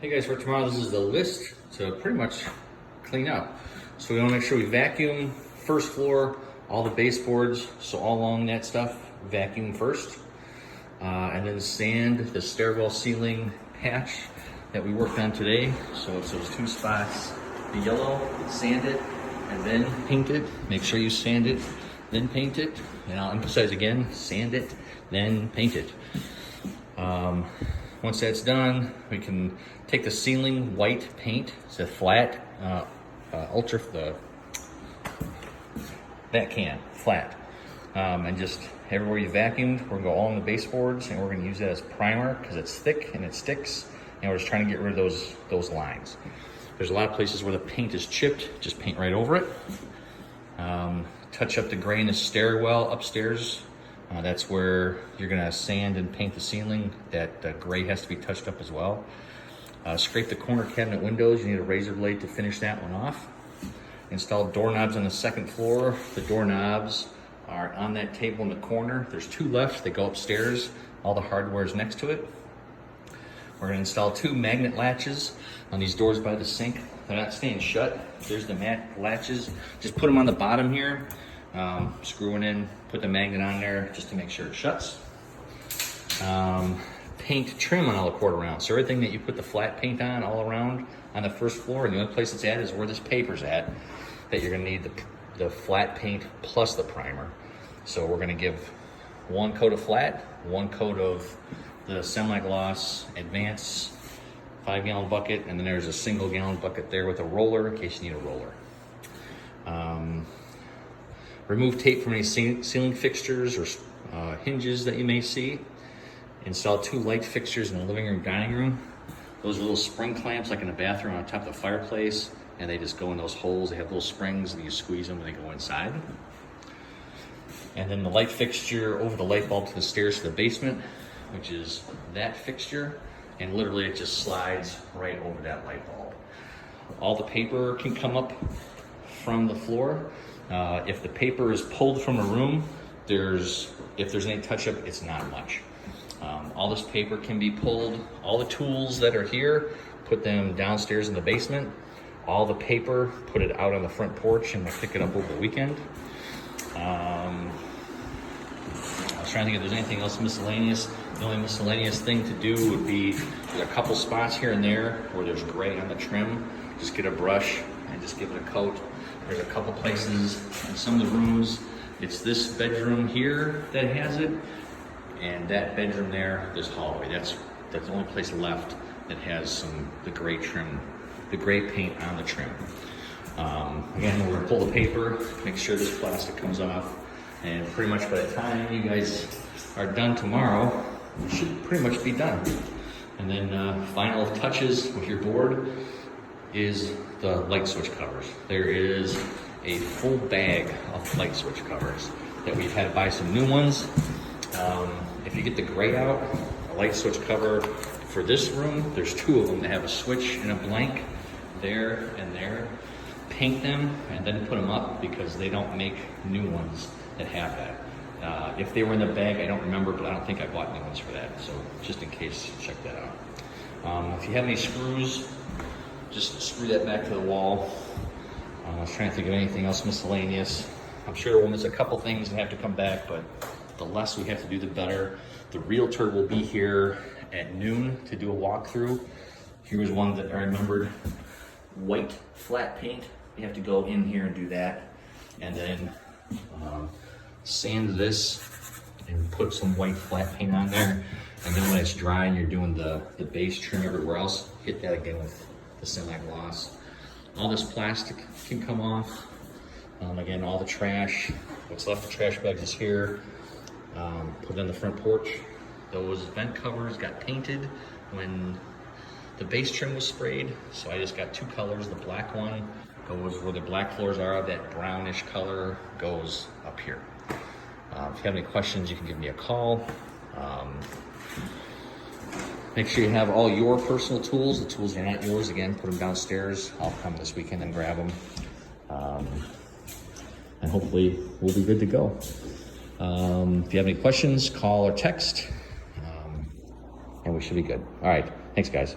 Hey guys, for tomorrow, this is the list to pretty much clean up. So we want to make sure we vacuum first floor, all the baseboards, so all along that stuff, vacuum first. And then sand the stairwell ceiling patch that we worked on today. So it's those two spots, the yellow, sand it, and then paint it. Make sure you sand it, then paint it. And I'll emphasize again, sand it, then paint it. Once that's done, we can take the ceiling white paint, it's a flat, that can, flat. And just everywhere you vacuumed, we're gonna go all in the baseboards and we're gonna use that as primer because it's thick and it sticks. And we're just trying to get rid of those lines. There's a lot of places where the paint is chipped, just paint right over it. Touch up the gray in the stairwell upstairs. That's where you're gonna sand and paint the ceiling. That gray has to be touched up as well. Scrape the corner cabinet windows. You need a razor blade to finish that one off. Install doorknobs on the second floor. The doorknobs are on that table in the corner. There's two left, they go upstairs. All the hardware is next to it. We're gonna install two magnet latches on these doors by the sink. They're not staying shut. There's the latches. Just put them on the bottom here. Screw it in, put the magnet on there just to make sure it shuts. Paint trim on all the quarter rounds. So everything that you put the flat paint on all around on the first floor, and the only place it's at is where this paper's at, that you're gonna need the flat paint plus the primer. So we're gonna give one coat of flat, one coat of the semi-gloss advance 5-gallon bucket, and then there's a single gallon bucket there with a roller in case you need a roller. Remove tape from any ceiling fixtures or hinges that you may see. Install two light fixtures in the living room, dining room. Those are little spring clamps like in the bathroom on top of the fireplace, and they just go in those holes. They have little springs and you squeeze them and they go inside. And then the light fixture over the light bulb to the stairs to the basement, which is that fixture, and literally it just slides right over that light bulb. All the paper can come up from the floor. If the paper is pulled from a room, if there's any touch up, it's not much. All this paper can be pulled. All the tools that are here, put them downstairs in the basement. All the paper, put it out on the front porch and we'll pick it up over the weekend. I was trying to think if there's anything else miscellaneous. The only miscellaneous thing to do would be there's a couple spots here and there where there's gray on the trim. Just get a brush and just give it a coat. There's a couple places in some of the rooms. It's this bedroom here that has it, and that bedroom there, this hallway. That's the only place left that has the gray trim, the gray paint on the trim. Again, we're gonna pull the paper, make sure this plastic comes off, and pretty much by the time you guys are done tomorrow, you should pretty much be done. And then final touches with your board is the light switch covers. There is a full bag of light switch covers that we've had to buy some new ones. If you get the gray out, a light switch cover for this room, there's two of them that have a switch and a blank there and there. Paint them and then put them up because they don't make new ones that have that. If they were in the bag, I don't remember, but I don't think I bought new ones for that. So just in case, check that out. If you have any screws, just screw that back to the wall. I was trying to think of anything else miscellaneous. I'm sure there's a couple things that have to come back, but the less we have to do, the better. The realtor will be here at noon to do a walkthrough. Here was one that I remembered. White flat paint. You have to go in here and do that. And then sand this and put some white flat paint on there. And then when it's dry and you're doing the base trim everywhere else, hit that again with the semi-gloss. All this plastic can come off. Again, all the trash, what's left of trash bags is here. Put it on the front porch. Those vent covers got painted when the base trim was sprayed. So I just got two colors. The black one goes where the black floors are. That brownish color goes up here. If you have any questions, you can give me a call. Make sure you have all your personal tools. The tools are not yours. Again, put them downstairs. I'll come this weekend and grab them. And hopefully we'll be good to go. If you have any questions, call or text, and we should be good. All right, thanks guys.